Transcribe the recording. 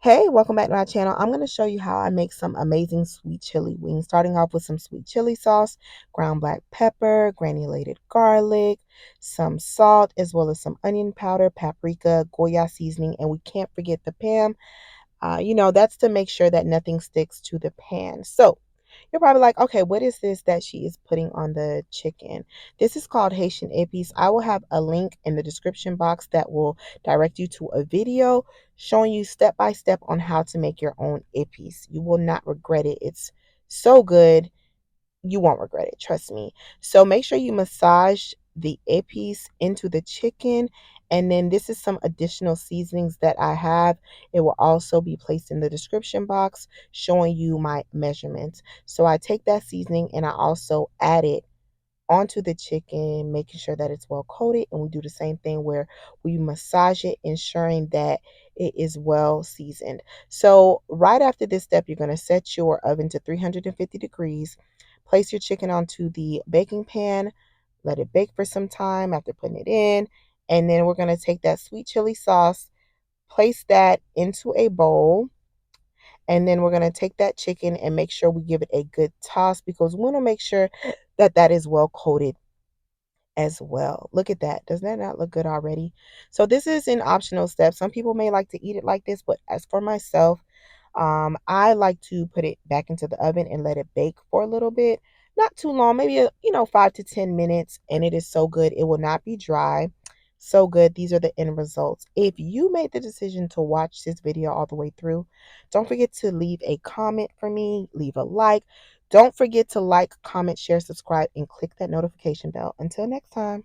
Hey, welcome back to my channel. I'm going to show you how I make some amazing sweet chili wings. Starting off with some sweet chili sauce, ground black pepper, granulated garlic, some salt, as well as some onion powder, paprika, Goya seasoning, and we can't forget the Pam. That's to make sure that nothing sticks to the pan. So you're probably like, okay, what is this that she is putting on the chicken? This is called Haitian Epis. I will have a link in the description box that will direct you to a video showing you step by step on how to make your own Epis. You will not regret it. It's so good. You won't regret it, trust me. So make sure you massage the Epis into the chicken. And then this is some additional seasonings that I have. It will also be placed in the description box showing you my measurements. So I take that seasoning and I also add it onto the chicken, making sure that it's well coated. And we do the same thing where we massage it, ensuring that it is well seasoned. So right after this step, you're going to set your oven to 350 degrees. Place your chicken onto the baking pan. Let it bake for some time after putting it in. And then we're going to take that sweet chili sauce, place that into a bowl. And then we're going to take that chicken and make sure we give it a good toss because we want to make sure that that is well coated as well. Look at that. Does that not look good already? So this is an optional step. Some people may like to eat it like this, but as for myself, I like to put it back into the oven and let it bake for a little bit. Not too long, maybe 5 to 10 minutes, and it is so good. It will not be dry. So good. These are the end results. If you made the decision to watch this video all the way through, don't forget to leave a comment for me, leave a like. Don't forget to like, comment, share, subscribe, and click that notification bell. Until next time.